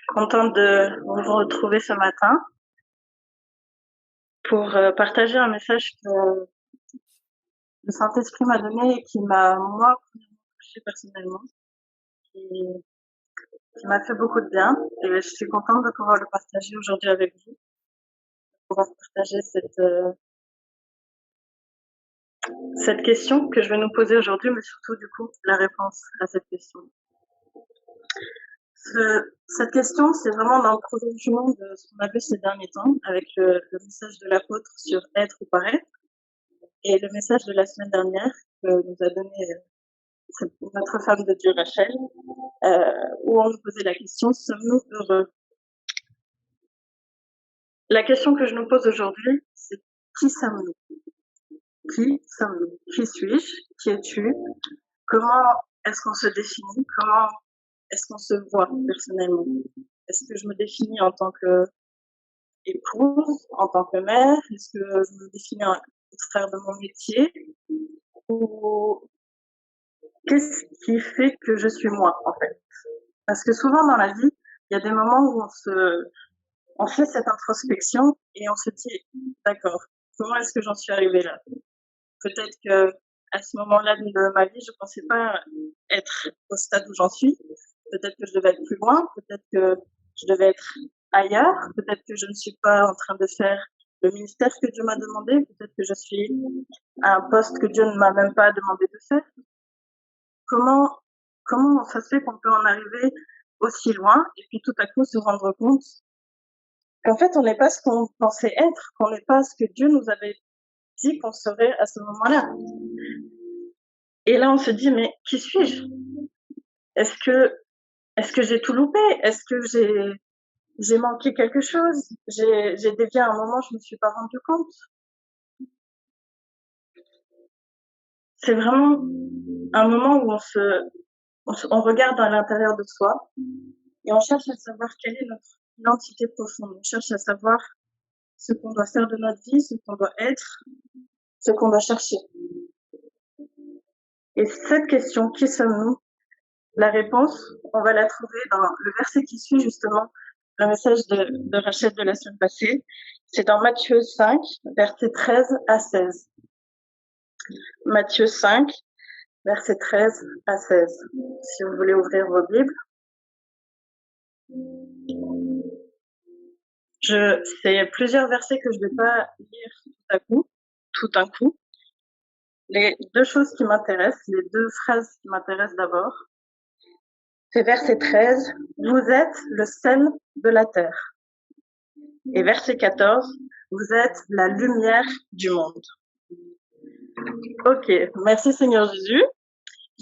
Contente de vous retrouver ce matin pour partager un message que le Saint-Esprit m'a donné et qui m'a, moi, touchée personnellement, qui, qui m'a fait beaucoup de bien. Et je suis contente de pouvoir le partager aujourd'hui avec vous, de pouvoir partager cette question que je vais nous poser aujourd'hui, mais surtout, du coup, la réponse à cette question. Cette question, c'est vraiment dans le prolongement de ce qu'on a vu ces derniers temps avec le message de l'apôtre sur être ou paraître et le message de la semaine dernière que nous a donné notre femme de Dieu Rachel, où on nous posait la question, sommes-nous heureux? La question que je nous pose aujourd'hui, c'est qui sommes-nous? Qui sommes-nous? Qui suis-je? Qui es-tu? Comment est-ce qu'on se définit? Comment est-ce qu'on se voit personnellement? Est-ce que je me définis en tant qu'épouse, en tant que mère? Est-ce que je me définis au travers de mon métier? Ou qu'est-ce qui fait que je suis moi, en fait? Parce que souvent dans la vie, il y a des moments où on fait cette introspection et on se dit, d'accord, comment est-ce que j'en suis arrivée là? Peut-être que à ce moment-là de ma vie, je ne pensais pas être au stade où j'en suis. Peut-être que je devais être plus loin, peut-être que je devais être ailleurs, peut-être que je ne suis pas en train de faire le ministère que Dieu m'a demandé, peut-être que je suis à un poste que Dieu ne m'a même pas demandé de faire. Comment ça se fait qu'on peut en arriver aussi loin et puis tout à coup se rendre compte qu'en fait on n'est pas ce qu'on pensait être, qu'on n'est pas ce que Dieu nous avait dit qu'on serait à ce moment-là. Et là on se dit mais qui suis-je? Est-ce que j'ai tout loupé? Est-ce que j'ai manqué quelque chose? J'ai dévié à un moment, je me suis pas rendu compte. C'est vraiment un moment où on regarde à l'intérieur de soi et on cherche à savoir quelle est notre identité profonde. On cherche à savoir ce qu'on doit faire de notre vie, ce qu'on doit être, ce qu'on doit chercher. Et cette question, qui sommes-nous? La réponse, on va la trouver dans le verset qui suit justement le message de Rachel de la semaine passée. C'est dans Matthieu 5, versets 13 à 16. Matthieu 5, versets 13 à 16. Si vous voulez ouvrir vos Bibles. C'est plusieurs versets que je ne vais pas lire tout d'un coup. Les deux choses qui m'intéressent, les deux phrases qui m'intéressent d'abord, c'est verset 13, vous êtes le sel de la terre. Et verset 14, vous êtes la lumière du monde. Ok, merci Seigneur Jésus.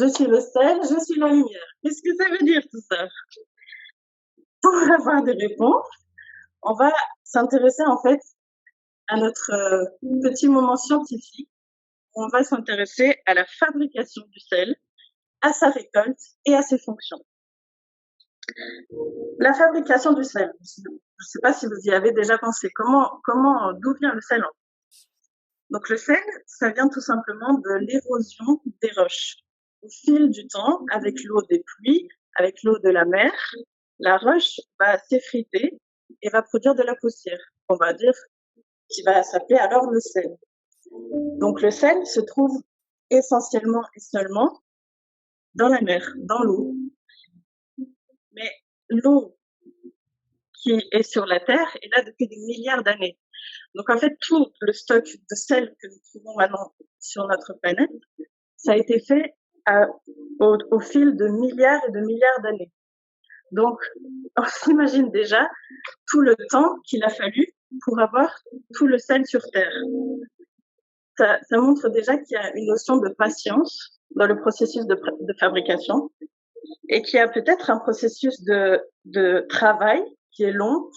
Je suis le sel, je suis la lumière. Qu'est-ce que ça veut dire tout ça? Pour avoir des réponses, on va s'intéresser en fait à notre petit moment scientifique. On va s'intéresser à la fabrication du sel, à sa récolte et à ses fonctions. La fabrication du sel, je ne sais pas si vous y avez déjà pensé, d'où vient le sel? Donc le sel, ça vient tout simplement de l'érosion des roches. Au fil du temps, avec l'eau des pluies, avec l'eau de la mer, la roche va s'effriter et va produire de la poussière, on va dire, qui va s'appeler alors le sel. Donc le sel se trouve essentiellement et seulement dans la mer, dans l'eau. Mais l'eau qui est sur la Terre est là depuis des milliards d'années. Donc en fait, tout le stock de sel que nous trouvons maintenant sur notre planète, ça a été fait au fil de milliards et de milliards d'années. Donc, on s'imagine déjà tout le temps qu'il a fallu pour avoir tout le sel sur Terre. Ça montre déjà qu'il y a une notion de patience dans le processus de fabrication et qu'il y a peut-être un processus de travail qui est long,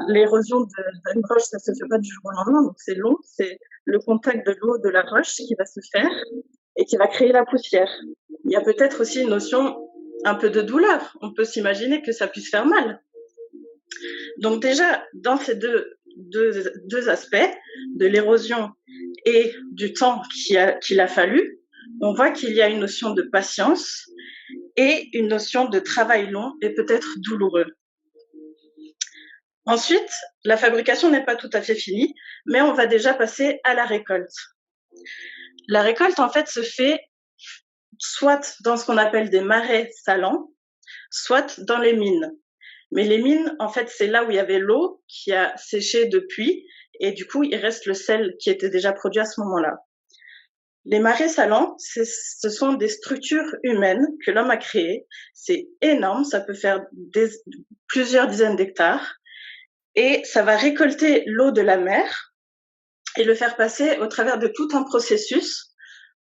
l'érosion d'une roche, ça se fait pas du jour au lendemain, donc c'est long, c'est le contact de l'eau de la roche qui va se faire et qui va créer la poussière. Il y a peut-être aussi une notion un peu de douleur. On peut s'imaginer que ça puisse faire mal. Donc déjà, dans ces deux aspects, de l'érosion et du temps qu'il a fallu, on voit qu'il y a une notion de patience et une notion de travail long et peut-être douloureux. Ensuite, la fabrication n'est pas tout à fait finie, mais on va déjà passer à la récolte. La récolte, en fait, se fait soit dans ce qu'on appelle des marais salants, soit dans les mines. Mais les mines, en fait, c'est là où il y avait l'eau qui a séché depuis, et du coup, il reste le sel qui était déjà produit à ce moment-là. Les marais salants, ce sont des structures humaines que l'homme a créées. C'est énorme, ça peut faire plusieurs dizaines d'hectares, et ça va récolter l'eau de la mer et le faire passer au travers de tout un processus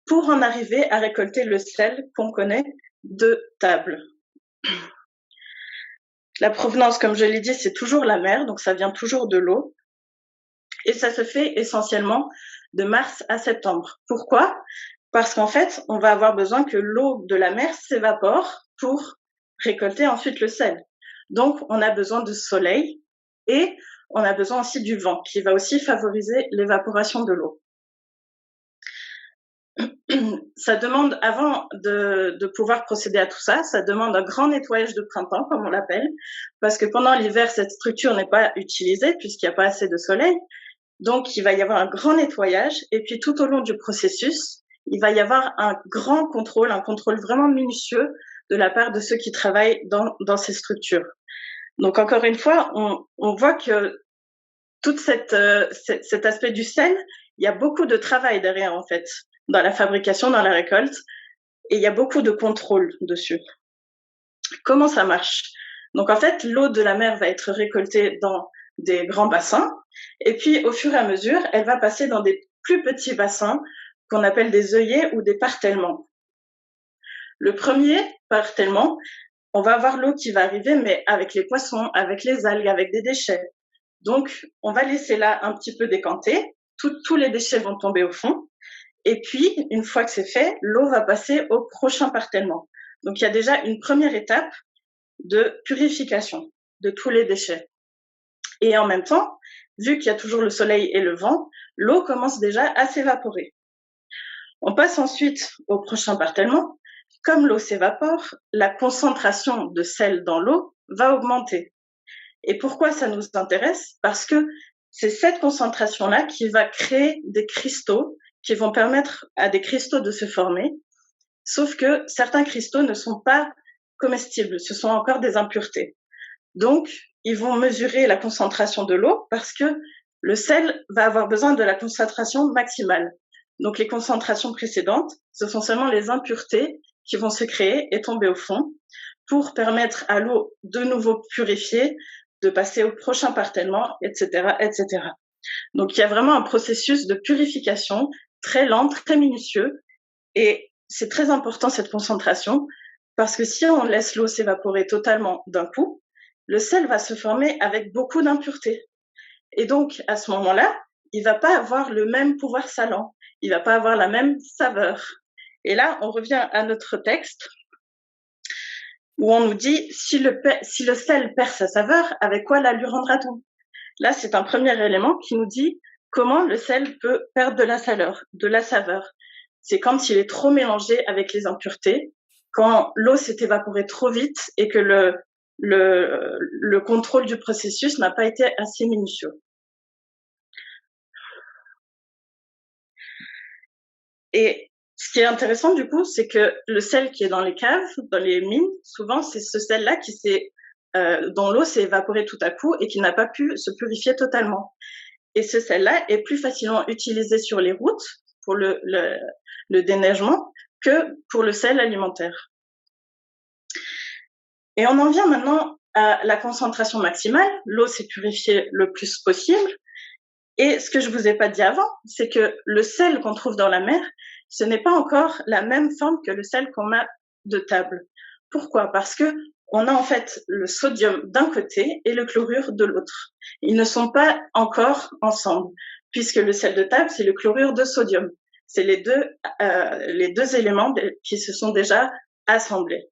pour en arriver à récolter le sel qu'on connaît de table. La provenance, comme je l'ai dit, c'est toujours la mer, donc ça vient toujours de l'eau. Et ça se fait essentiellement de mars à septembre. Pourquoi? Parce qu'en fait, on va avoir besoin que l'eau de la mer s'évapore pour récolter ensuite le sel. Donc, on a besoin de soleil et on a besoin aussi du vent qui va aussi favoriser l'évaporation de l'eau. Ça demande, avant de pouvoir procéder à tout ça, ça demande un grand nettoyage de printemps, comme on l'appelle, parce que pendant l'hiver, cette structure n'est pas utilisée puisqu'il n'y a pas assez de soleil. Donc, il va y avoir un grand nettoyage et puis tout au long du processus, il va y avoir un grand contrôle, un contrôle vraiment minutieux de la part de ceux qui travaillent dans ces structures. Donc, encore une fois, on voit que tout cet aspect du sel, il y a beaucoup de travail derrière, en fait, dans la fabrication, dans la récolte, et il y a beaucoup de contrôle dessus. Comment ça marche? Donc, en fait, l'eau de la mer va être récoltée dans des grands bassins, et puis, au fur et à mesure, elle va passer dans des plus petits bassins qu'on appelle des œillets ou des partellements. Le premier partellement, on va avoir l'eau qui va arriver, mais avec les poissons, avec les algues, avec des déchets. Donc, on va laisser là un petit peu décanter, tous les déchets vont tomber au fond, et puis, une fois que c'est fait, l'eau va passer au prochain partellement. Donc, il y a déjà une première étape de purification de tous les déchets. Et en même temps, vu qu'il y a toujours le soleil et le vent, l'eau commence déjà à s'évaporer. On passe ensuite au prochain partellement. Comme l'eau s'évapore, la concentration de sel dans l'eau va augmenter. Et pourquoi ça nous intéresse? Parce que c'est cette concentration-là qui va créer des cristaux qui vont permettre à des cristaux de se former. Sauf que certains cristaux ne sont pas comestibles, ce sont encore des impuretés. Donc, ils vont mesurer la concentration de l'eau parce que le sel va avoir besoin de la concentration maximale. Donc, les concentrations précédentes, ce sont seulement les impuretés qui vont se créer et tomber au fond pour permettre à l'eau de nouveau purifiée, de passer au prochain partellement, etc., etc. Donc, il y a vraiment un processus de purification très lent, très minutieux, et c'est très important cette concentration parce que si on laisse l'eau s'évaporer totalement d'un coup, le sel va se former avec beaucoup d'impuretés. Et donc, à ce moment-là, il va pas avoir le même pouvoir salant, il va pas avoir la même saveur. Et là, on revient à notre texte où on nous dit si le sel perd sa saveur, avec quoi la lui rendra-t-on? Là, c'est un premier élément qui nous dit comment le sel peut perdre de la saveur. C'est quand il est trop mélangé avec les impuretés, quand l'eau s'est évaporée trop vite et que le contrôle du processus n'a pas été assez minutieux. Et ce qui est intéressant du coup, c'est que le sel qui est dans les caves, dans les mines, souvent c'est ce sel-là dont l'eau s'est évaporée tout à coup et qui n'a pas pu se purifier totalement. Et ce sel-là est plus facilement utilisé sur les routes pour le déneigement que pour le sel alimentaire. Et on en vient maintenant à la concentration maximale. L'eau s'est purifiée le plus possible. Et ce que je vous ai pas dit avant, c'est que le sel qu'on trouve dans la mer, ce n'est pas encore la même forme que le sel qu'on a de table. Pourquoi? Parce que on a en fait le sodium d'un côté et le chlorure de l'autre. Ils ne sont pas encore ensemble, puisque le sel de table, c'est le chlorure de sodium. C'est les deux éléments qui se sont déjà assemblés.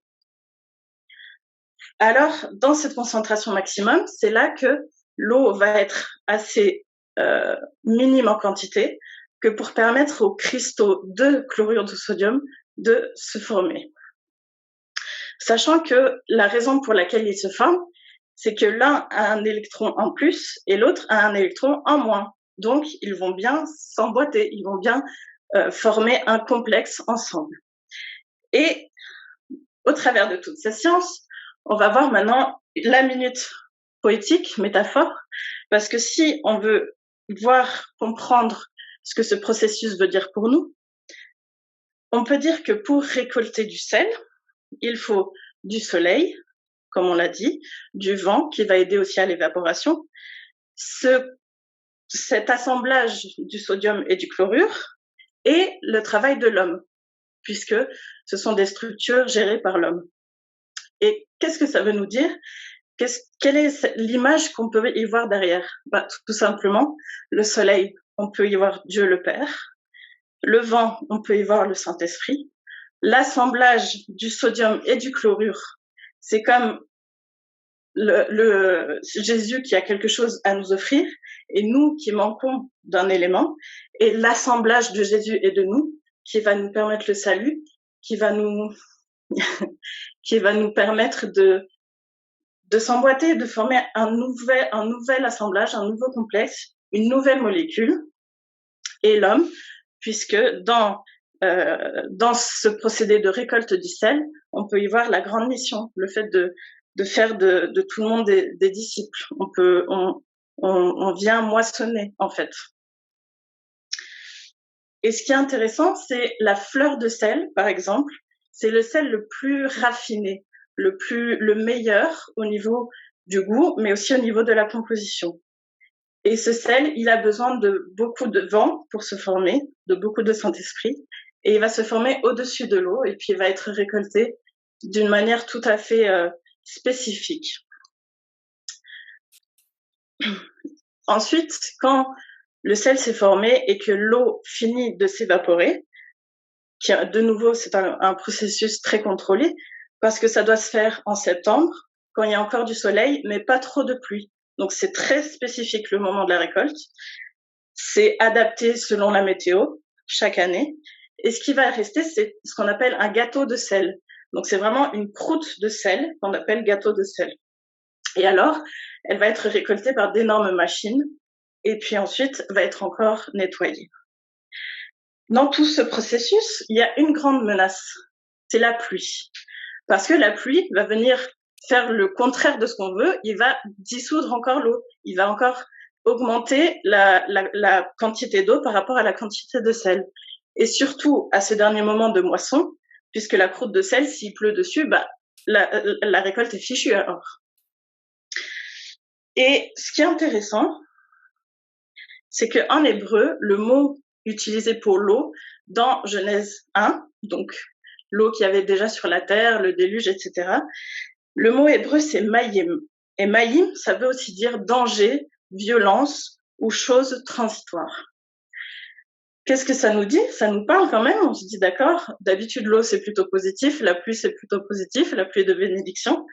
Alors, dans cette concentration maximum, c'est là que l'eau va être assez minime en quantité que pour permettre aux cristaux de chlorure de sodium de se former. sachant que la raison pour laquelle ils se forment, c'est que l'un a un électron en plus et l'autre a un électron en moins. Donc, ils vont bien s'emboîter, ils vont bien former un complexe ensemble. Et au travers de toute cette science, on va voir maintenant la minute poétique, métaphore, parce que si on veut voir, comprendre ce que ce processus veut dire pour nous, on peut dire que pour récolter du sel, il faut du soleil, comme on l'a dit, du vent qui va aider aussi à l'évaporation, cet assemblage du sodium et du chlorure et le travail de l'homme, puisque ce sont des structures gérées par l'homme. Et qu'est-ce que ça veut nous dire? Quelle est l'image qu'on peut y voir derrière? Tout simplement, le soleil, on peut y voir Dieu le Père. Le vent, on peut y voir le Saint-Esprit. L'assemblage du sodium et du chlorure, c'est comme Jésus qui a quelque chose à nous offrir et nous qui manquons d'un élément, et l'assemblage de Jésus et de nous qui va nous permettre le salut, qui va nous permettre de s'emboîter, de former un nouvel assemblage, un nouveau complexe, une nouvelle molécule, et l'homme, puisque dans ce procédé de récolte du sel, on peut y voir la grande mission, le fait de faire de tout le monde des disciples. On vient moissonner, en fait. Et ce qui est intéressant, c'est la fleur de sel, par exemple. C'est le sel le plus raffiné, le meilleur au niveau du goût, mais aussi au niveau de la composition. Et ce sel, il a besoin de beaucoup de vent pour se former, de beaucoup de Saint-Esprit, et il va se former au-dessus de l'eau, et puis il va être récolté d'une manière tout à fait spécifique. Ensuite, quand le sel s'est formé et que l'eau finit de s'évaporer, qui de nouveau c'est un processus très contrôlé, parce que ça doit se faire en septembre, quand il y a encore du soleil, mais pas trop de pluie. Donc c'est très spécifique le moment de la récolte. C'est adapté selon la météo chaque année. Et ce qui va rester, c'est ce qu'on appelle un gâteau de sel. Donc c'est vraiment une croûte de sel qu'on appelle gâteau de sel. Et alors, elle va être récoltée par d'énormes machines et puis ensuite va être encore nettoyée. Dans tout ce processus, il y a une grande menace, c'est la pluie. Parce que la pluie va venir faire le contraire de ce qu'on veut, il va dissoudre encore l'eau, il va encore augmenter la quantité d'eau par rapport à la quantité de sel. Et surtout, à ce dernier moment de moisson, puisque la croûte de sel, s'il pleut dessus, la récolte est fichue alors. Et ce qui est intéressant, c'est qu'en hébreu, le mot utilisé pour l'eau, dans Genèse 1, donc l'eau qu'il y avait déjà sur la terre, le déluge, etc., le mot hébreu, c'est mayim. Et mayim, ça veut aussi dire danger, violence ou chose transitoire. Qu'est-ce que ça nous dit? Ça nous parle quand même, on se dit d'accord, d'habitude l'eau c'est plutôt positif, la pluie c'est plutôt positif, la pluie est de bénédiction,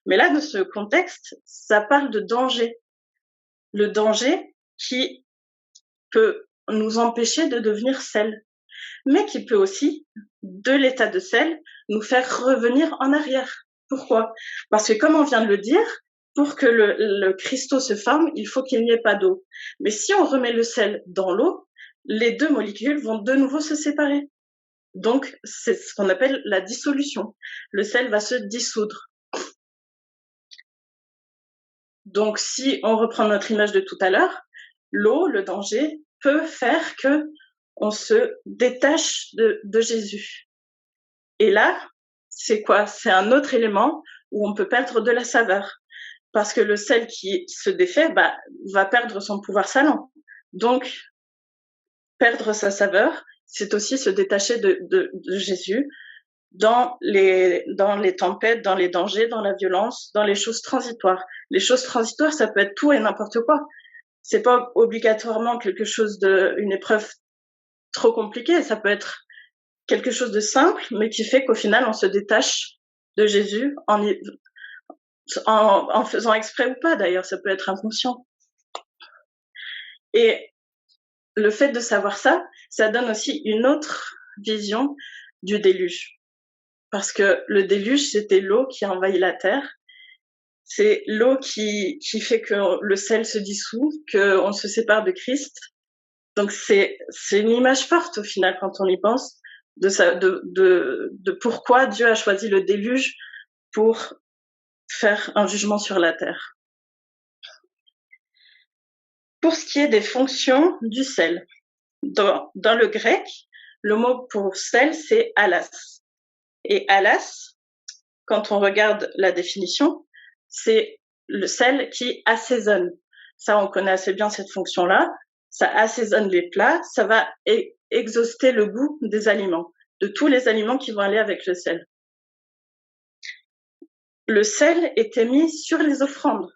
mais là, dans ce contexte, ça parle de danger. Le danger qui peut nous empêcher de devenir sel, mais qui peut aussi, de l'état de sel, nous faire revenir en arrière. Pourquoi? Parce que comme on vient de le dire, pour que le cristaux se forme, il faut qu'il n'y ait pas d'eau. Mais si on remet le sel dans l'eau, les deux molécules vont de nouveau se séparer. Donc, c'est ce qu'on appelle la dissolution. Le sel va se dissoudre. Donc, si on reprend notre image de tout à l'heure, l'eau, le danger, peut faire que on se détache de Jésus. Et là, c'est quoi? C'est un autre élément où on peut perdre de la saveur. Parce que le sel qui se défait va perdre son pouvoir salant. Donc, perdre sa saveur, c'est aussi se détacher de Jésus dans les tempêtes, dans les dangers, dans la violence, dans les choses transitoires. Les choses transitoires, ça peut être tout et n'importe quoi. C'est pas obligatoirement quelque chose une épreuve trop compliquée. Ça peut être quelque chose de simple, mais qui fait qu'au final, on se détache de Jésus en faisant exprès ou pas, d'ailleurs, ça peut être inconscient. Et le fait de savoir ça, ça donne aussi une autre vision du déluge. parce que le déluge, c'était l'eau qui a envahi la terre. C'est l'eau qui fait que le sel se dissout, qu'on se sépare de Christ. Donc c'est une image forte au final quand on y pense de pourquoi Dieu a choisi le déluge pour faire un jugement sur la terre. Pour ce qui est des fonctions du sel, dans le grec, le mot pour sel, c'est halas. Et halas, quand on regarde la définition, c'est le sel qui assaisonne. Ça, on connaît assez bien cette fonction-là. Ça assaisonne les plats, ça va exhauster le goût des aliments, de tous les aliments qui vont aller avec le sel. Le sel était mis sur les offrandes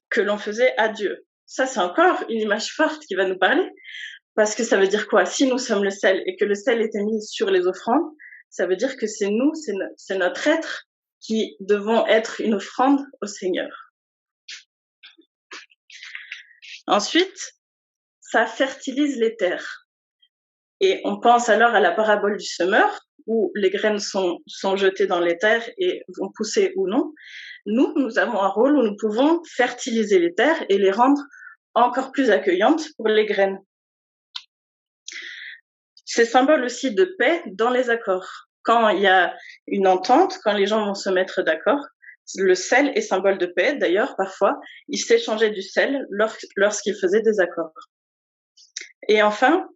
que l'on faisait à Dieu. Ça, c'est encore une image forte qui va nous parler, parce que ça veut dire quoi? Si nous sommes le sel et que le sel était mis sur les offrandes, ça veut dire que c'est nous, c'est notre être qui devons être une offrande au Seigneur. Ensuite, ça fertilise les terres. Et on pense alors à la parabole du semeur, où les graines sont jetées dans les terres et vont pousser ou non. Nous avons un rôle où nous pouvons fertiliser les terres et les rendre encore plus accueillantes pour les graines. C'est symbole aussi de paix dans les accords. Quand il y a une entente, quand les gens vont se mettre d'accord, le sel est symbole de paix. D'ailleurs, parfois, ils s'échangeaient du sel lorsqu'ils faisaient des accords. Et enfin,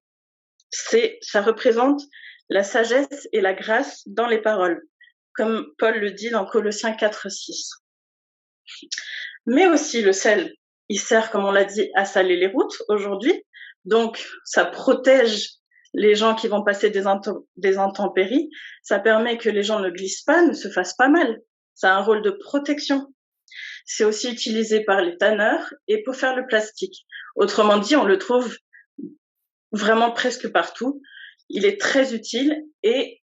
ça représente la sagesse et la grâce dans les paroles, comme Paul le dit dans Colossiens 4:6. Mais aussi le sel, il sert, comme on l'a dit, à saler les routes aujourd'hui. Donc, ça protège les gens qui vont passer des intempéries. Ça permet que les gens ne glissent pas, ne se fassent pas mal. Ça a un rôle de protection. C'est aussi utilisé par les tanneurs et pour faire le plastique. Autrement dit, on le trouve vraiment presque partout. Il est très utile et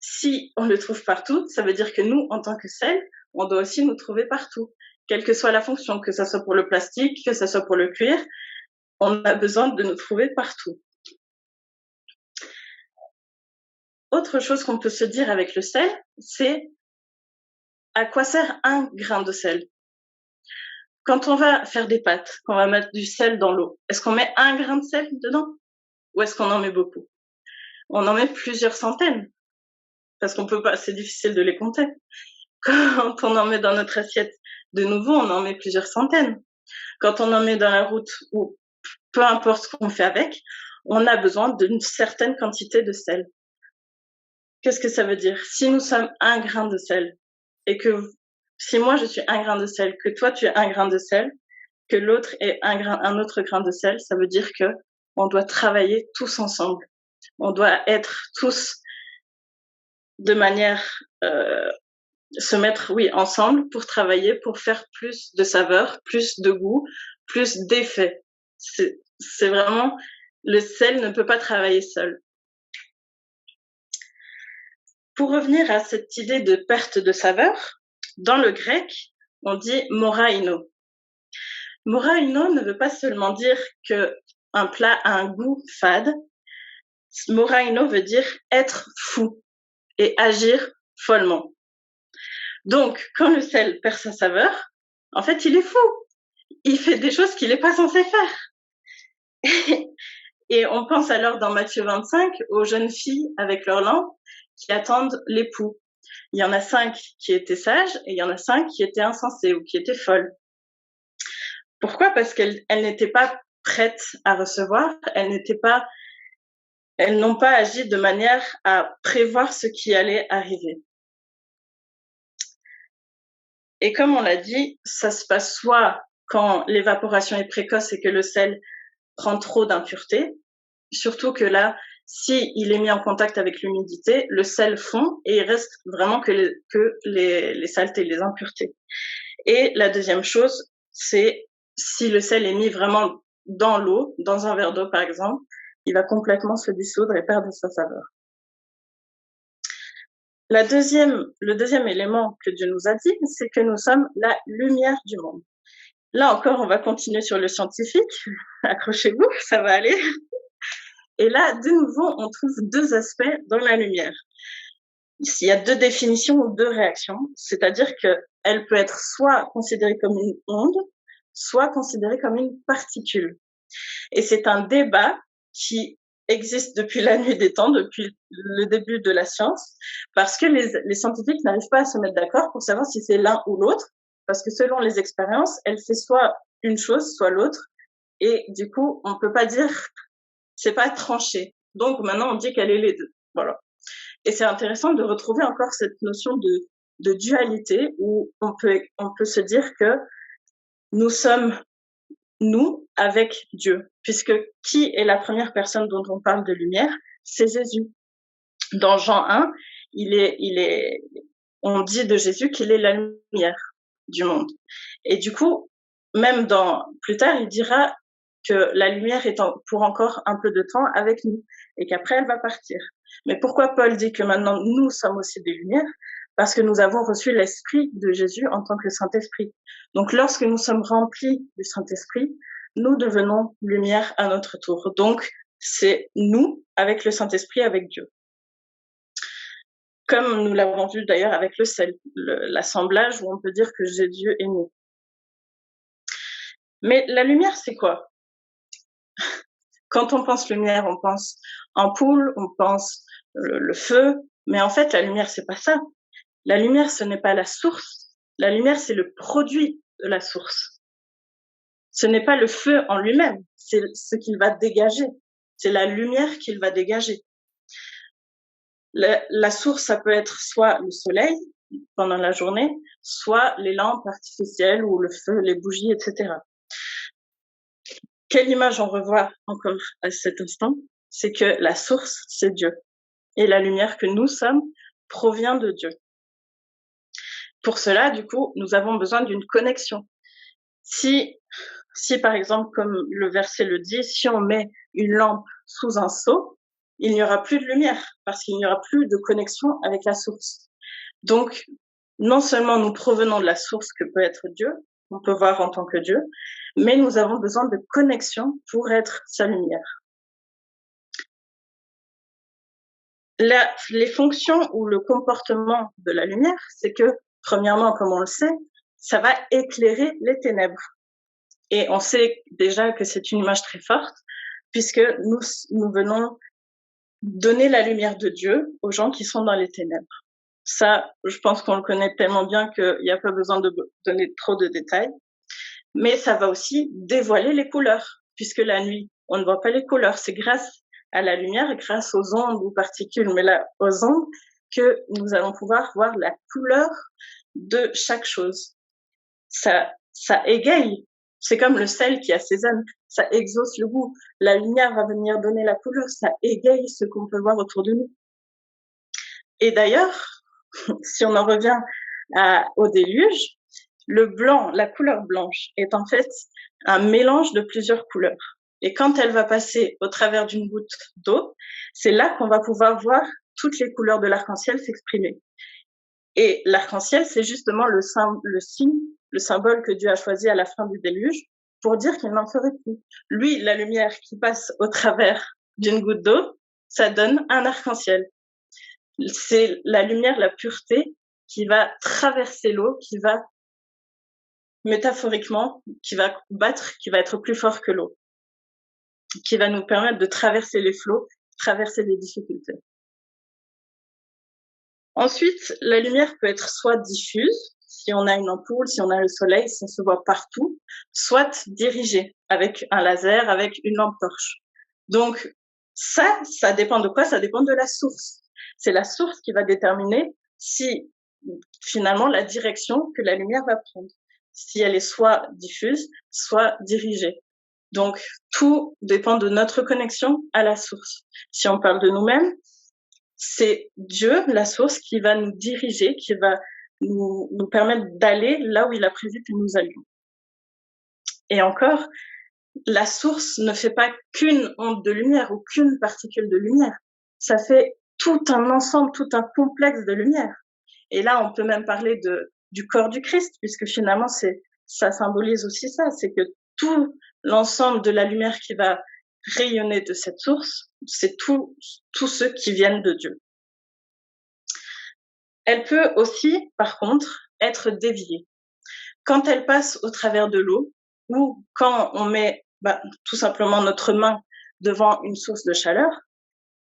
si on le trouve partout, ça veut dire que nous, en tant que sel, on doit aussi nous trouver partout, quelle que soit la fonction, que ça soit pour le plastique, que ça soit pour le cuir, on a besoin de nous trouver partout. Autre chose qu'on peut se dire avec le sel, c'est à quoi sert un grain de sel? Quand on va faire des pâtes, quand on va mettre du sel dans l'eau, est-ce qu'on met un grain de sel dedans? Ou est-ce qu'on en met beaucoup? On en met plusieurs centaines, parce qu'on peut pas, c'est difficile de les compter. Quand on en met dans notre assiette, de nouveau, on en met plusieurs centaines. Quand on en met dans la route, ou peu importe ce qu'on fait avec, on a besoin d'une certaine quantité de sel. Qu'est-ce que ça veut dire? Si nous sommes un grain de sel, et que si moi je suis un grain de sel, que toi tu es un grain de sel, que l'autre est un autre grain de sel, ça veut dire que on doit travailler tous ensemble. On doit être tous de manière se mettre ensemble pour travailler, pour faire plus de saveur, plus de goût, plus d'effet. C'est vraiment, le sel ne peut pas travailler seul. Pour revenir à cette idée de perte de saveur, dans le grec, on dit moraino. Moraino ne veut pas seulement dire qu'un plat a un goût fade. Moraino veut dire être fou et agir follement. Donc, quand le sel perd sa saveur, en fait, il est fou. Il fait des choses qu'il n'est pas censé faire. Et on pense alors dans Matthieu 25 aux jeunes filles avec leur lampe qui attendent l'époux. Il y en a 5 qui étaient sages et il y en a 5 qui étaient insensées ou qui étaient folles. Pourquoi? Parce qu'elles n'étaient pas prêtes à recevoir, elles n'ont pas agi de manière à prévoir ce qui allait arriver. Et comme on l'a dit, ça se passe soit quand l'évaporation est précoce et que le sel prend trop d'impuretés, surtout que là, si il est mis en contact avec l'humidité, le sel fond et il reste vraiment que les saletés, les impuretés. Et la deuxième chose, c'est si le sel est mis vraiment dans l'eau, dans un verre d'eau par exemple, il va complètement se dissoudre et perdre sa saveur. Le deuxième élément que Dieu nous a dit, c'est que nous sommes la lumière du monde. Là encore, on va continuer sur le scientifique. Accrochez-vous, ça va aller. Et là, de nouveau, on trouve 2 aspects dans la lumière. il y a deux définitions ou deux réactions, c'est-à-dire qu'elle peut être soit considérée comme une onde, soit considérée comme une particule. Et c'est un débat qui existe depuis la nuit des temps, depuis le début de la science, parce que les scientifiques n'arrivent pas à se mettre d'accord pour savoir si c'est l'un ou l'autre, parce que selon les expériences, elle fait soit une chose, soit l'autre, et du coup, on peut pas dire, c'est pas tranché. Donc maintenant, on dit qu'elle est les deux. Voilà. Et c'est intéressant de retrouver encore cette notion de dualité où on peut se dire que nous sommes nous avec Dieu, puisque qui est la première personne dont on parle de lumière? C'est Jésus. Dans Jean 1, on dit de Jésus qu'il est la lumière du monde. Et du coup, même plus tard, il dira que la lumière est pour encore un peu de temps avec nous et qu'après elle va partir. Mais pourquoi Paul dit que maintenant nous sommes aussi des lumières? Parce que nous avons reçu l'Esprit de Jésus en tant que Saint-Esprit. Donc lorsque nous sommes remplis du Saint-Esprit, nous devenons lumière à notre tour. Donc c'est nous avec le Saint-Esprit, avec Dieu. Comme nous l'avons vu d'ailleurs avec le sel, l'assemblage où on peut dire que Jésus est nous. Mais la lumière, c'est quoi? Quand on pense lumière, on pense ampoule, on pense le feu, mais en fait, la lumière, c'est pas ça. La lumière, ce n'est pas la source. La lumière, c'est le produit de la source. Ce n'est pas le feu en lui-même, c'est ce qu'il va dégager. C'est la lumière qu'il va dégager. La source, ça peut être soit le soleil pendant la journée, soit les lampes artificielles ou le feu, les bougies, etc. Quelle image on revoit encore à cet instant? C'est que la source, c'est Dieu. Et la lumière que nous sommes provient de Dieu. Pour cela, du coup, nous avons besoin d'une connexion. Si par exemple, comme le verset le dit, si on met une lampe sous un seau, il n'y aura plus de lumière parce qu'il n'y aura plus de connexion avec la source. Donc, non seulement nous provenons de la source que peut être Dieu, on peut voir en tant que Dieu, mais nous avons besoin de connexion pour être sa lumière. Les fonctions ou le comportement de la lumière, c'est que, premièrement, comme on le sait, ça va éclairer les ténèbres. Et on sait déjà que c'est une image très forte, puisque nous venons donner la lumière de Dieu aux gens qui sont dans les ténèbres. Ça, je pense qu'on le connaît tellement bien qu'il n'y a pas besoin de donner trop de détails. Mais ça va aussi dévoiler les couleurs, puisque la nuit, on ne voit pas les couleurs. C'est grâce à la lumière, grâce aux ondes ou particules, mais là, aux ondes, que nous allons pouvoir voir la couleur de chaque chose. Ça égaye. C'est comme le sel qui assaisonne. Ça exauce le goût. La lumière va venir donner la couleur. Ça égaye ce qu'on peut voir autour de nous. Et d'ailleurs, si on en revient au déluge, le blanc, la couleur blanche, est en fait un mélange de plusieurs couleurs. Et quand elle va passer au travers d'une goutte d'eau, c'est là qu'on va pouvoir voir toutes les couleurs de l'arc-en-ciel s'exprimer. Et l'arc-en-ciel, c'est justement le signe, le symbole que Dieu a choisi à la fin du déluge pour dire qu'il n'en ferait plus. Lui, la lumière qui passe au travers d'une goutte d'eau, ça donne un arc-en-ciel. C'est la lumière, la pureté qui va traverser l'eau, qui va métaphoriquement, qui va battre, qui va être plus fort que l'eau, qui va nous permettre de traverser les flots, traverser les difficultés. Ensuite, la lumière peut être soit diffuse, si on a une ampoule, si on a le soleil, si on se voit partout, soit dirigée avec un laser, avec une lampe torche. Donc, ça dépend de quoi? Ça dépend de la source. C'est la source qui va déterminer si, finalement, la direction que la lumière va prendre. Si elle est soit diffuse, soit dirigée. Donc, tout dépend de notre connexion à la source. Si on parle de nous-mêmes, c'est Dieu, la source, qui va nous diriger, qui va nous permettre d'aller là où il a prévu que nous allions. Et encore, la source ne fait pas qu'une onde de lumière ou qu'une particule de lumière. Ça fait tout un ensemble, tout un complexe de lumière. Et là, on peut même parler du corps du Christ, puisque finalement, ça symbolise aussi ça, c'est que tout l'ensemble de la lumière qui va rayonner de cette source, c'est tous ceux qui viennent de Dieu. Elle peut aussi, par contre, être déviée. Quand elle passe au travers de l'eau ou quand on met tout simplement notre main devant une source de chaleur,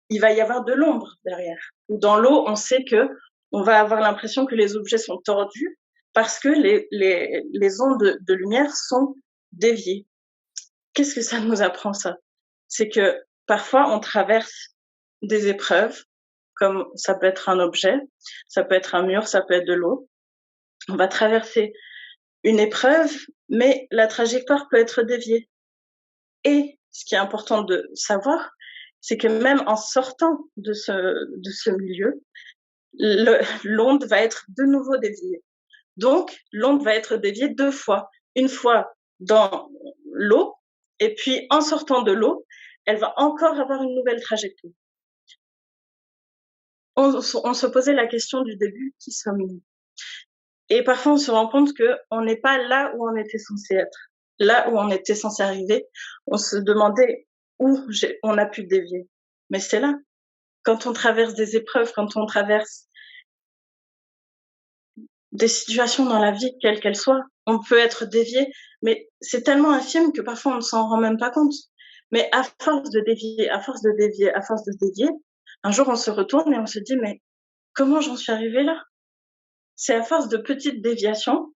il va y avoir de l'ombre derrière. Ou dans l'eau, on sait que on va avoir l'impression que les objets sont tordus parce que les ondes de lumière sont déviées. Qu'est-ce que ça nous apprend, ça? C'est que parfois, on traverse des épreuves, comme ça peut être un objet, ça peut être un mur, ça peut être de l'eau. On va traverser une épreuve, mais la trajectoire peut être déviée. Et ce qui est important de savoir, c'est que même en sortant de ce milieu, l'onde va être de nouveau déviée. Donc, l'onde va être déviée 2 fois. Une fois dans l'eau, et puis en sortant de l'eau, elle va encore avoir une nouvelle trajectoire. On se posait la question du début, qui sommes-nous? Et parfois, on se rend compte qu'on n'est pas là où on était censé être. Là où on était censé arriver, on se demandait où on a pu dévier. Mais c'est là. Quand on traverse des épreuves, quand on traverse des situations dans la vie, quelles qu'elles soient, on peut être dévié, mais c'est tellement infime que parfois on ne s'en rend même pas compte. Mais à force de dévier, à force de dévier, à force de dévier, un jour on se retourne et on se dit, mais comment j'en suis arrivée là? C'est à force de petites déviations,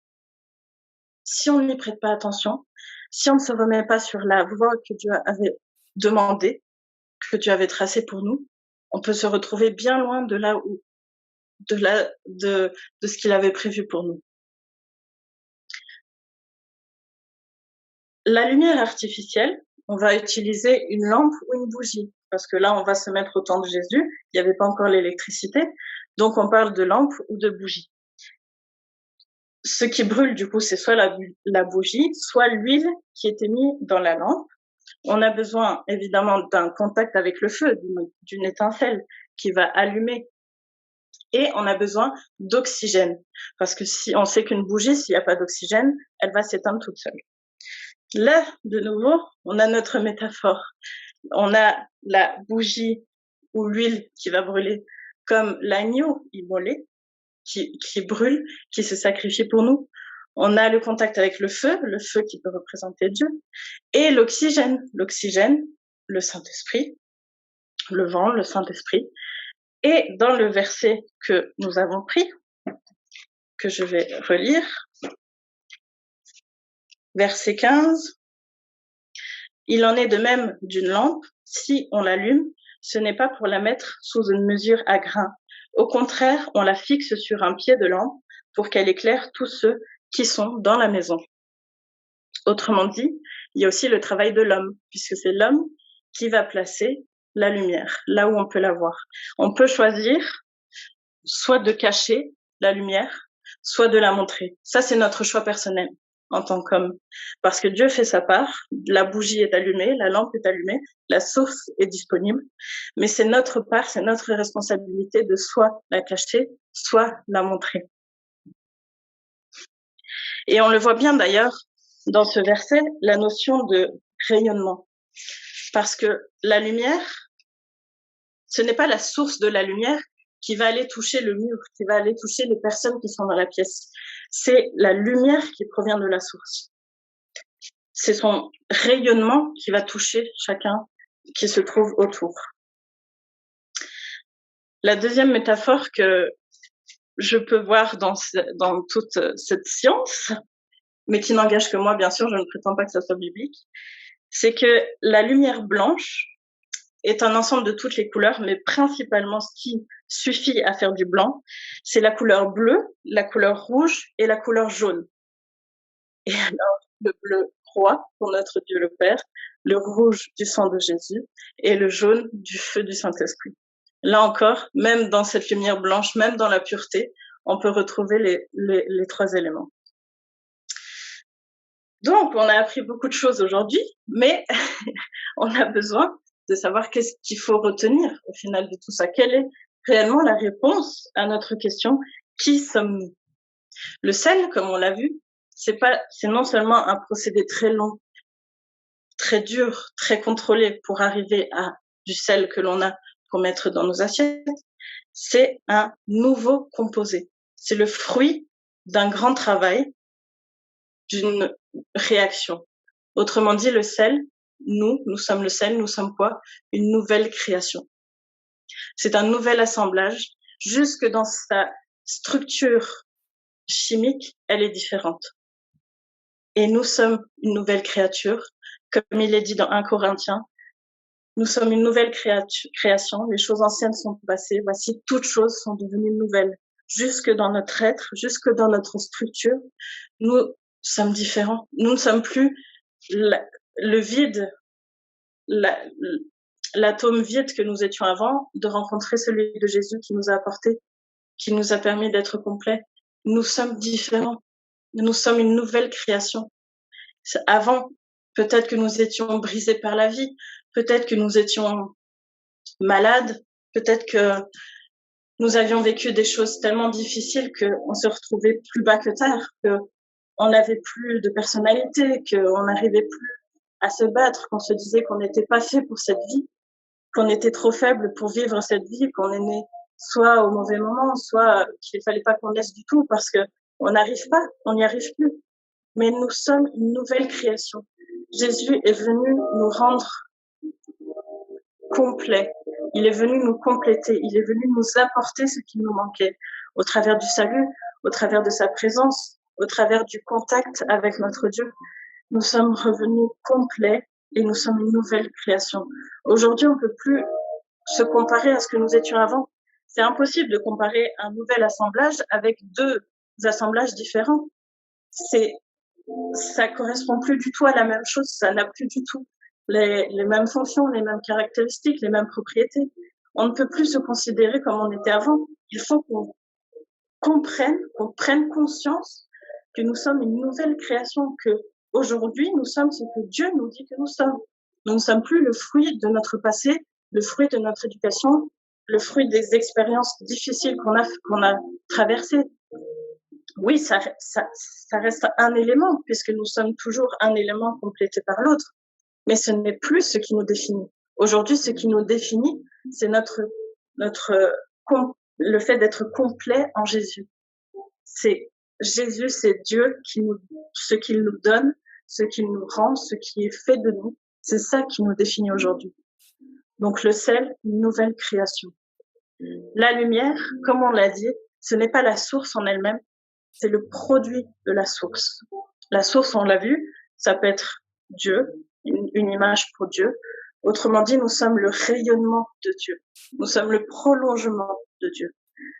si on n'y prête pas attention, si on ne se remet pas sur la voie que Dieu avait demandée, que Dieu avait tracée pour nous, on peut se retrouver bien loin de là où, de ce qu'il avait prévu pour nous. La lumière artificielle, on va utiliser une lampe ou une bougie, parce que là, on va se mettre au temps de Jésus, il n'y avait pas encore l'électricité, donc on parle de lampe ou de bougie. Ce qui brûle, du coup, c'est soit la bougie, soit l'huile qui était mise dans la lampe. On a besoin, évidemment, d'un contact avec le feu, d'une étincelle qui va allumer. Et on a besoin d'oxygène, parce que si on sait qu'une bougie, s'il n'y a pas d'oxygène, elle va s'éteindre toute seule. Là, de nouveau, on a notre métaphore. On a la bougie ou l'huile qui va brûler comme l'agneau immolé, qui brûle, qui se sacrifie pour nous. On a le contact avec le feu qui peut représenter Dieu, et l'oxygène, le Saint-Esprit, le vent, le Saint-Esprit. Et dans le verset que nous avons pris, que je vais relire, verset 15, il en est de même d'une lampe, si on l'allume, ce n'est pas pour la mettre sous une mesure à grains. Au contraire, on la fixe sur un pied de lampe pour qu'elle éclaire tous ceux qui sont dans la maison. Autrement dit, il y a aussi le travail de l'homme, puisque c'est l'homme qui va placer la lumière, là où on peut la voir. On peut choisir soit de cacher la lumière, soit de la montrer. Ça, c'est notre choix personnel en tant qu'homme. Parce que Dieu fait sa part, la bougie est allumée, la lampe est allumée, la source est disponible, mais c'est notre part, c'est notre responsabilité de soit la cacher, soit la montrer. Et on le voit bien d'ailleurs dans ce verset, la notion de rayonnement. Parce que la lumière, ce n'est pas la source de la lumière qui va aller toucher le mur, qui va aller toucher les personnes qui sont dans la pièce. C'est la lumière qui provient de la source. C'est son rayonnement qui va toucher chacun qui se trouve autour. La deuxième métaphore que je peux voir dans toute cette science, mais qui n'engage que moi, bien sûr, je ne prétends pas que ça soit biblique, c'est que la lumière blanche est un ensemble de toutes les couleurs, mais principalement ce qui suffit à faire du blanc, c'est la couleur bleue, la couleur rouge et la couleur jaune. Et alors, le bleu roi pour notre Dieu le Père, le rouge du sang de Jésus et le jaune du feu du Saint-Esprit. Là encore, même dans cette lumière blanche, même dans la pureté, on peut retrouver les trois éléments. Donc, on a appris beaucoup de choses aujourd'hui, mais on a besoin de savoir qu'est-ce qu'il faut retenir au final de tout ça. Quelle est réellement la réponse à notre question, qui sommes-nous? Le sel, comme on l'a vu, c'est non seulement un procédé très long, très dur, très contrôlé pour arriver à du sel que l'on a pour mettre dans nos assiettes, c'est un nouveau composé. C'est le fruit d'un grand travail, d'une réaction. Autrement dit, le sel, nous sommes le sel, nous sommes quoi? Une nouvelle création. C'est un nouvel assemblage, jusque dans sa structure chimique, elle est différente. Et nous sommes une nouvelle créature, comme il est dit dans 1 Corinthiens. Nous sommes une nouvelle création, les choses anciennes sont passées, voici toutes choses sont devenues nouvelles. Jusque dans notre être, jusque dans notre structure, nous sommes différents. Nous ne sommes plus le vide, l'atome vide que nous étions avant, de rencontrer celui de Jésus qui nous a apporté, qui nous a permis d'être complets. Nous sommes différents. Nous sommes une nouvelle création. Avant, peut-être que nous étions brisés par la vie, peut-être que nous étions malades, peut-être que nous avions vécu des choses tellement difficiles qu'on se retrouvait plus bas que terre, qu'on n'avait plus de personnalité, qu'on n'arrivait plus à se battre, qu'on se disait qu'on n'était pas fait pour cette vie, qu'on était trop faible pour vivre cette vie, qu'on est né soit au mauvais moment, soit qu'il fallait pas qu'on naisse du tout parce que on n'arrive pas, on n'y arrive plus. Mais nous sommes une nouvelle création. Jésus est venu nous rendre complets. Il est venu nous compléter. Il est venu nous apporter ce qui nous manquait au travers du salut, au travers de sa présence, au travers du contact avec notre Dieu. Nous sommes revenus complets et nous sommes une nouvelle création. Aujourd'hui, on ne peut plus se comparer à ce que nous étions avant. C'est impossible de comparer un nouvel assemblage avec deux assemblages différents. Ça correspond plus du tout à la même chose, ça n'a plus du tout les mêmes fonctions, les mêmes caractéristiques, les mêmes propriétés. On ne peut plus se considérer comme on était avant. Il faut qu'on prenne conscience que nous sommes une nouvelle création, que aujourd'hui nous sommes ce que Dieu nous dit que nous sommes. Nous ne sommes plus le fruit de notre passé, le fruit de notre éducation, le fruit des expériences difficiles qu'on a traversées. Oui, ça reste un élément, puisque nous sommes toujours un élément complété par l'autre. Mais ce n'est plus ce qui nous définit. Aujourd'hui, ce qui nous définit, c'est le fait d'être complet en Jésus. C'est Jésus, c'est Dieu ce qu'il nous donne, ce qu'il nous rend, ce qui est fait de nous. C'est ça qui nous définit aujourd'hui. Donc le sel, une nouvelle création. La lumière, comme on l'a dit, ce n'est pas la source en elle-même, c'est le produit de la source. La source, on l'a vu, ça peut être Dieu, une image pour Dieu. Autrement dit, nous sommes le rayonnement de Dieu. Nous sommes le prolongement de Dieu.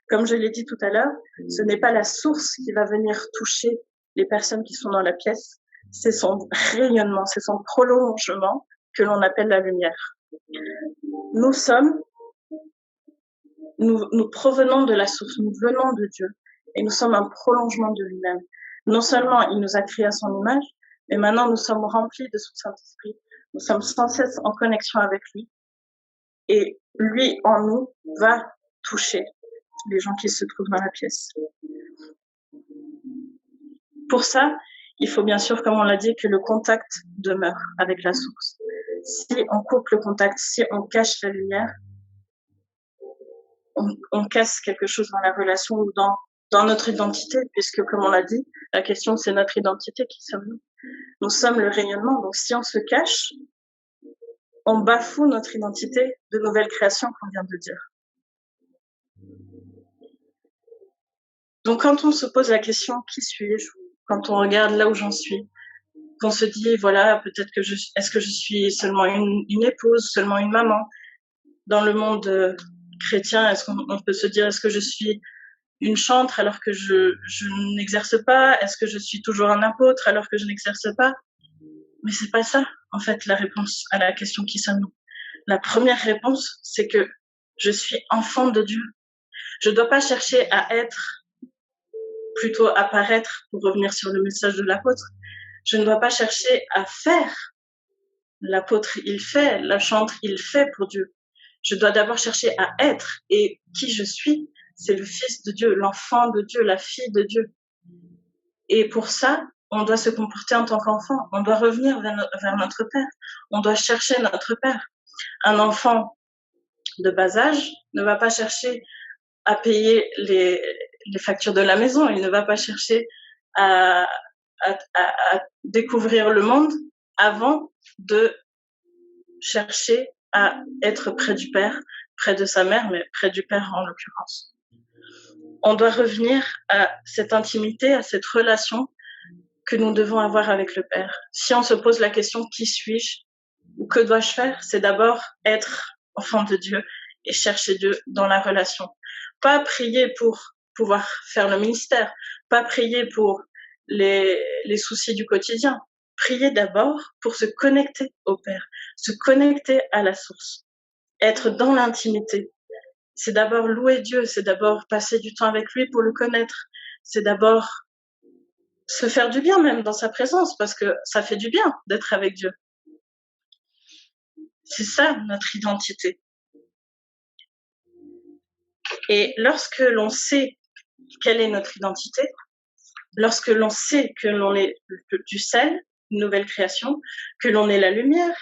Comme je l'ai dit tout à l'heure, ce n'est pas la source qui va venir toucher les personnes qui sont dans la pièce, c'est son rayonnement, c'est son prolongement que l'on appelle la lumière. Nous provenons de la source, nous venons de Dieu et nous sommes un prolongement de lui-même. Non seulement il nous a créés à son image, mais maintenant nous sommes remplis de son Saint-Esprit. Nous sommes sans cesse en connexion avec lui et lui en nous va toucher les gens qui se trouvent dans la pièce. Pour ça, il faut bien sûr, comme on l'a dit, que le contact demeure avec la source. Si on coupe le contact, si on cache la lumière, on casse quelque chose dans la relation ou dans notre identité, puisque comme on l'a dit, la question c'est notre identité, qui sommes-nous? Nous sommes le rayonnement, donc si on se cache, on bafoue notre identité de nouvelle création qu'on vient de dire. Donc quand on se pose la question qui suis-je, quand on regarde là où j'en suis, qu'on se dit voilà, peut-être que est-ce que je suis seulement une épouse, seulement une maman? Dans le monde chrétien, est-ce qu'on peut se dire est-ce que je suis une chantre alors que je n'exerce pas? Est-ce que je suis toujours un apôtre alors que je n'exerce pas? Mais c'est pas ça, en fait, la réponse à la question qui sommes-nous. La première réponse, c'est que je suis enfant de Dieu. Je dois pas chercher à être, plutôt à paraître, pour revenir sur le message de l'apôtre. Je ne dois pas chercher à faire. L'apôtre, il fait, la chantre, il fait pour Dieu. Je dois d'abord chercher à être. Et qui je suis, c'est le Fils de Dieu, l'enfant de Dieu, la fille de Dieu. Et pour ça, on doit se comporter en tant qu'enfant. On doit revenir vers notre Père. On doit chercher notre Père. Un enfant de bas âge ne va pas chercher à payer les factures de la maison, il ne va pas chercher à découvrir le monde avant de chercher à être près du Père, près de sa mère, mais près du Père en l'occurrence. On doit revenir à cette intimité, à cette relation que nous devons avoir avec le Père. Si on se pose la question « qui suis-je » ou « que dois-je faire ?» c'est d'abord être enfant de Dieu et chercher Dieu dans la relation. Pas prier pour pouvoir faire le ministère, pas prier pour les soucis du quotidien. Prier d'abord pour se connecter au Père, se connecter à la source, être dans l'intimité. C'est d'abord louer Dieu, c'est d'abord passer du temps avec lui pour le connaître, c'est d'abord se faire du bien même dans sa présence, parce que ça fait du bien d'être avec Dieu. C'est ça notre identité. Et lorsque l'on sait quelle est notre identité, lorsque l'on sait que l'on est du sel, une nouvelle création, que l'on est la lumière,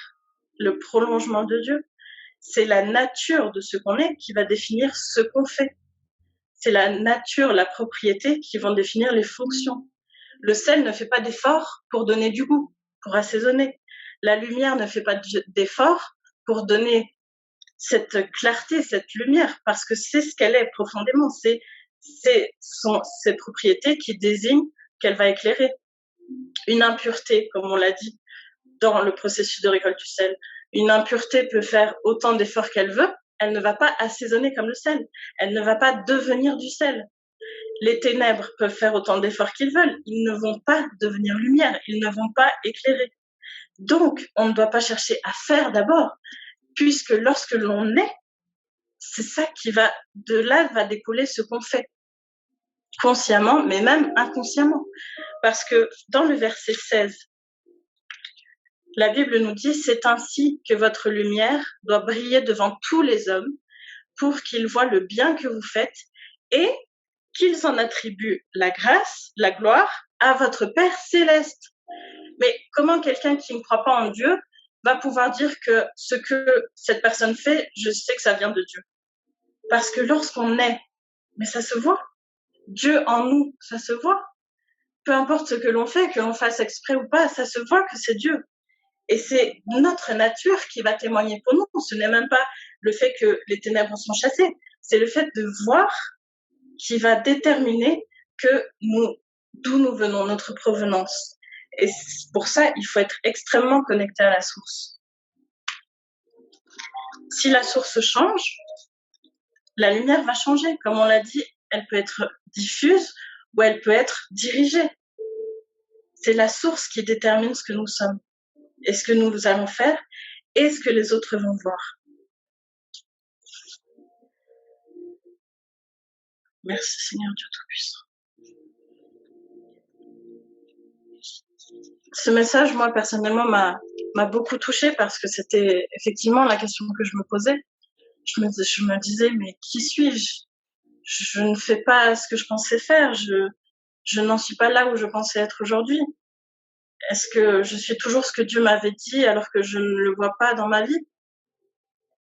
le prolongement de Dieu, c'est la nature de ce qu'on est qui va définir ce qu'on fait. C'est la nature, la propriété qui vont définir les fonctions. Le sel ne fait pas d'effort pour donner du goût, pour assaisonner. La lumière ne fait pas d'effort pour donner cette clarté, cette lumière, parce que c'est ce qu'elle est profondément. C'est ses propriétés qui désignent qu'elle va éclairer. Une impureté, comme on l'a dit dans le processus de récolte du sel, une impureté peut faire autant d'efforts qu'elle veut, elle ne va pas assaisonner comme le sel, elle ne va pas devenir du sel. Les ténèbres peuvent faire autant d'efforts qu'ils veulent, ils ne vont pas devenir lumière, ils ne vont pas éclairer. Donc, on ne doit pas chercher à faire d'abord, puisque lorsque l'on est, c'est ça qui va, de là va découler ce qu'on fait, consciemment, mais même inconsciemment. Parce que dans le verset 16, la Bible nous dit « C'est ainsi que votre lumière doit briller devant tous les hommes pour qu'ils voient le bien que vous faites et qu'ils en attribuent la grâce, la gloire à votre Père céleste. » Mais comment quelqu'un qui ne croit pas en Dieu va pouvoir dire que ce que cette personne fait, je sais que ça vient de Dieu? Parce que lorsqu'on est, mais ça se voit, Dieu en nous, ça se voit. Peu importe ce que l'on fait, que l'on fasse exprès ou pas, ça se voit que c'est Dieu. Et c'est notre nature qui va témoigner pour nous. Ce n'est même pas le fait que les ténèbres sont chassées, c'est le fait de voir qui va déterminer que d'où nous venons, notre provenance. Et pour ça, il faut être extrêmement connecté à la source. Si la source change, la lumière va changer. Comme on l'a dit, elle peut être diffuse ou elle peut être dirigée. C'est la source qui détermine ce que nous sommes et ce que nous allons faire et ce que les autres vont voir. Merci Seigneur Dieu Tout-Puissant. Ce message, moi, personnellement, m'a beaucoup touchée parce que c'était effectivement la question que je me posais. Je me disais, mais qui suis-je? Je ne fais pas ce que je pensais faire. Je n'en suis pas là où je pensais être aujourd'hui. Est-ce que je suis toujours ce que Dieu m'avait dit alors que je ne le vois pas dans ma vie?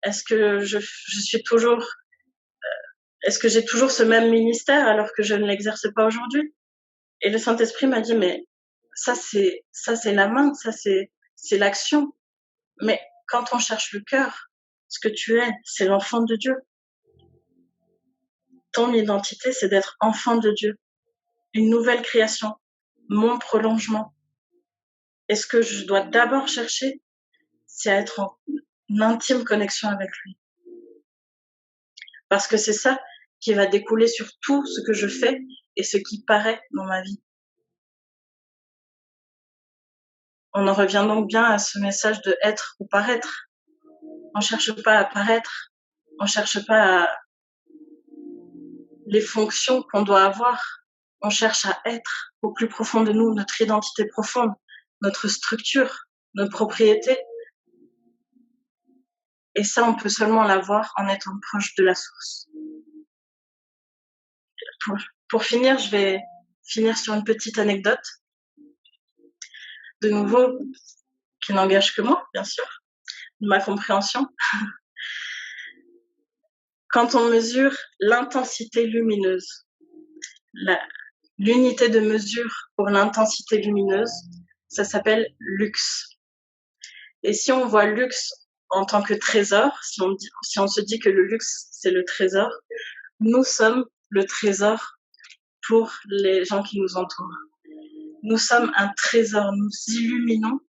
Est-ce que je suis toujours, est-ce que j'ai toujours ce même ministère alors que je ne l'exerce pas aujourd'hui? Et le Saint-Esprit m'a dit, mais ça c'est la main, ça c'est l'action. Mais quand on cherche le cœur, ce que tu es, c'est l'enfant de Dieu. Ton identité, c'est d'être enfant de Dieu. Une nouvelle création, mon prolongement. Et ce que je dois d'abord chercher, c'est à être en intime connexion avec lui. Parce que c'est ça qui va découler sur tout ce que je fais et ce qui paraît dans ma vie. On en revient donc bien à ce message de être ou paraître. On cherche pas à paraître, on cherche pas à les fonctions qu'on doit avoir, on cherche à être au plus profond de nous, notre identité profonde, notre structure, notre propriété. Et ça, on peut seulement l'avoir en étant proche de la source. Pour finir, je vais finir sur une petite anecdote. De nouveau, qui n'engage que moi, bien sûr, de ma compréhension. quand on mesure l'intensité lumineuse, l'unité de mesure pour l'intensité lumineuse, ça s'appelle lux. Et si on voit lux en tant que trésor, si on se dit que le luxe, c'est le trésor, nous sommes le trésor pour les gens qui nous entourent. Nous sommes un trésor, nous illuminons,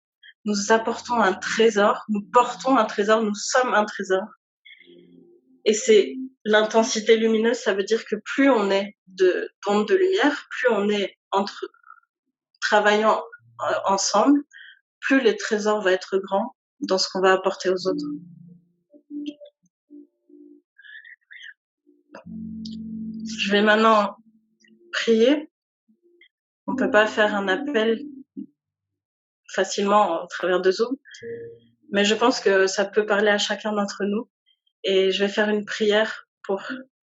nous apportons un trésor, nous portons un trésor, nous sommes un trésor. Et c'est l'intensité lumineuse, ça veut dire que plus on est d'ondes de lumière, plus on est travaillant ensemble, plus les trésors vont être grands dans ce qu'on va apporter aux autres. Je vais maintenant prier. On ne peut pas faire un appel facilement au travers de Zoom, mais je pense que ça peut parler à chacun d'entre nous. Et je vais faire une prière pour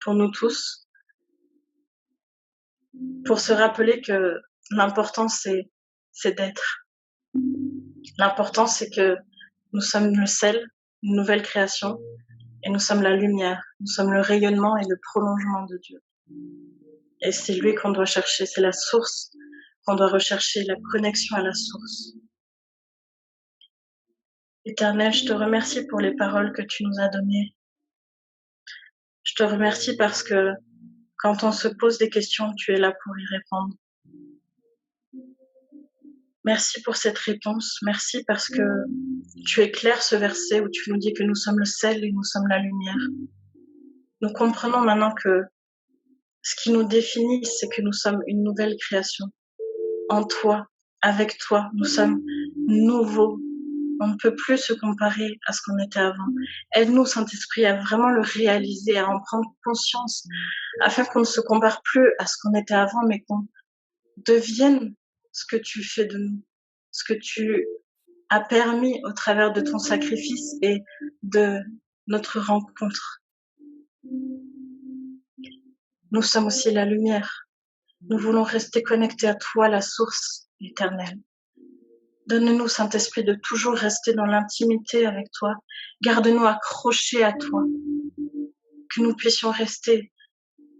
nous tous, pour se rappeler que l'important c'est d'être. L'important c'est que nous sommes le sel, une nouvelle création, et nous sommes la lumière, nous sommes le rayonnement et le prolongement de Dieu. Et c'est lui qu'on doit chercher, c'est la source qu'on doit rechercher, la connexion à la source. Éternel, je te remercie pour les paroles que tu nous as données. Je te remercie parce que quand on se pose des questions, tu es là pour y répondre. Merci pour cette réponse. Merci parce que tu éclaires ce verset où tu nous dis que nous sommes le sel et nous sommes la lumière. Nous comprenons maintenant que ce qui nous définit, c'est que nous sommes une nouvelle création. En toi, avec toi, nous sommes nouveaux. On ne peut plus se comparer à ce qu'on était avant. Aide-nous, Saint-Esprit, à vraiment le réaliser, à en prendre conscience, afin qu'on ne se compare plus à ce qu'on était avant, mais qu'on devienne ce que tu fais de nous, ce que tu as permis au travers de ton sacrifice et de notre rencontre. Nous sommes aussi la lumière. Nous voulons rester connectés à toi, la source éternelle. Donne-nous, Saint-Esprit, de toujours rester dans l'intimité avec toi. Garde-nous accrochés à toi. Que nous puissions rester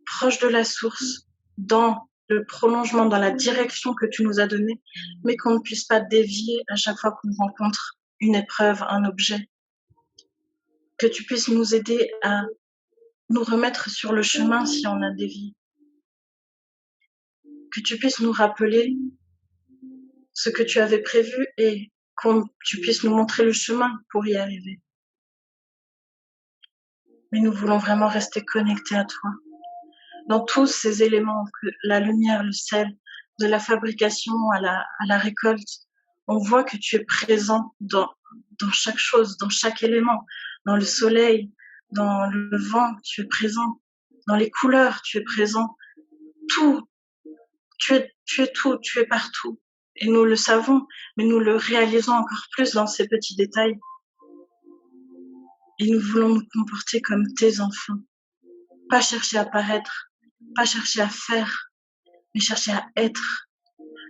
proches de la source, dans le prolongement, dans la direction que tu nous as donnée, mais qu'on ne puisse pas dévier à chaque fois qu'on rencontre une épreuve, un objet. Que tu puisses nous aider à nous remettre sur le chemin si on a dévié. Que tu puisses nous rappeler ce que tu avais prévu et que tu puisses nous montrer le chemin pour y arriver. Mais nous voulons vraiment rester connectés à toi. Dans tous ces éléments, la lumière, le sel, de la fabrication à la récolte, on voit que tu es présent dans chaque chose, dans chaque élément, dans le soleil, dans le vent, tu es présent, dans les couleurs, tu es présent, tout, tu es tout, tu es partout. Et nous le savons, mais nous le réalisons encore plus dans ces petits détails. Et nous voulons nous comporter comme tes enfants, pas chercher à paraître, pas chercher à faire, mais chercher à être.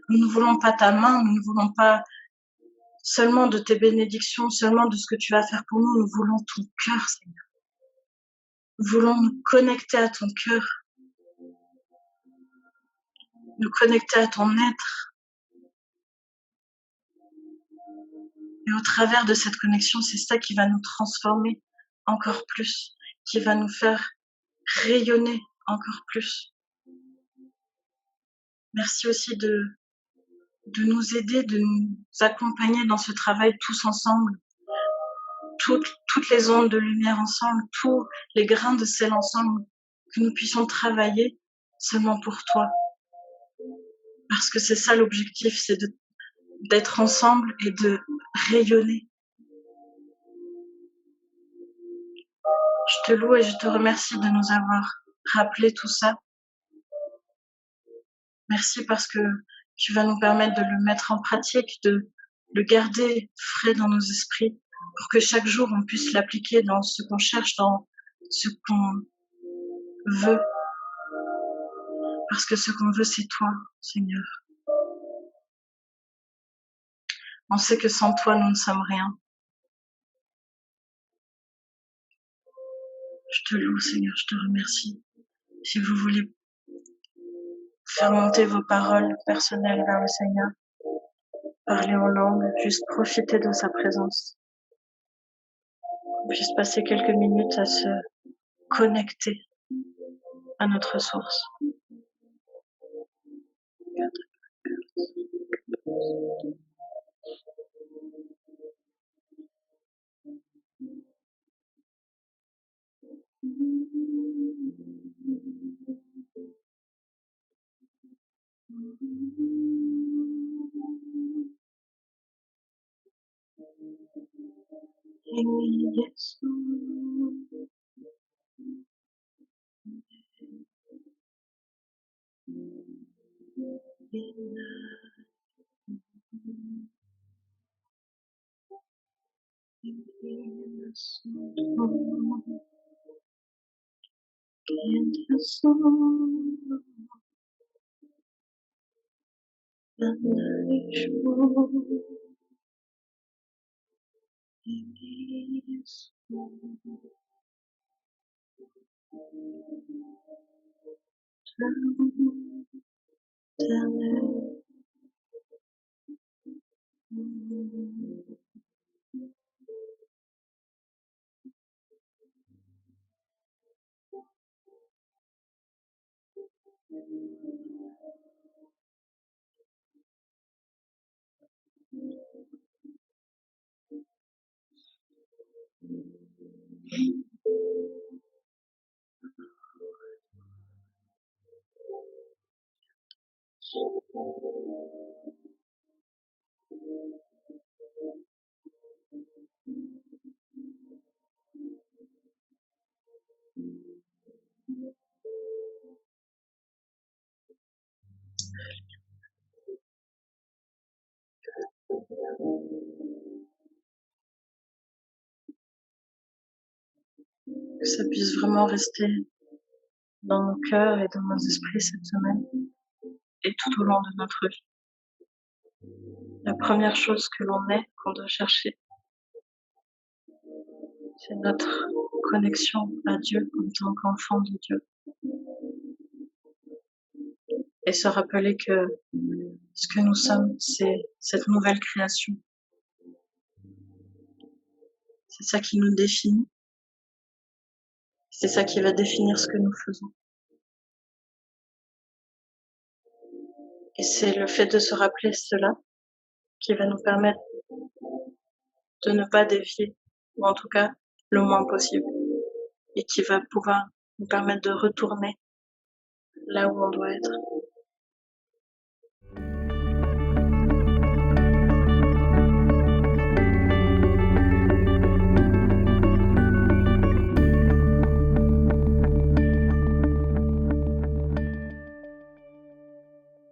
Nous ne voulons pas ta main, nous ne voulons pas seulement de tes bénédictions, seulement de ce que tu vas faire pour nous, nous voulons ton cœur, Seigneur. Nous voulons nous connecter à ton cœur, nous connecter à ton être. Et au travers de cette connexion, c'est ça qui va nous transformer encore plus, qui va nous faire rayonner encore plus. Merci aussi de nous aider, de nous accompagner dans ce travail tous ensemble, toutes les ondes de lumière ensemble, tous les grains de sel ensemble, que nous puissions travailler seulement pour toi. Parce que c'est ça l'objectif, c'est d'être ensemble et de rayonner. Je te loue et je te remercie de nous avoir rappelé tout ça. Merci parce que tu vas nous permettre de le mettre en pratique, de le garder frais dans nos esprits, pour que chaque jour on puisse l'appliquer dans ce qu'on cherche, dans ce qu'on veut. Parce que ce qu'on veut, c'est toi, Seigneur. On sait que sans toi, nous ne sommes rien. Je te loue, Seigneur, je te remercie. Si vous voulez faire monter vos paroles personnelles vers le Seigneur, parler en langue, juste profiter de sa présence. On puisse passer quelques minutes à se connecter à notre source. Que ça puisse vraiment rester dans nos cœurs et dans nos esprits cette semaine et tout au long de notre vie. La première chose que l'on est, qu'on doit chercher, c'est notre connexion à Dieu en tant qu'enfant de Dieu. Et se rappeler que ce que nous sommes, c'est cette nouvelle création. C'est ça qui nous définit. C'est ça qui va définir ce que nous faisons. Et c'est le fait de se rappeler cela qui va nous permettre de ne pas dévier, ou en tout cas le moins possible, et qui va pouvoir nous permettre de retourner là où on doit être.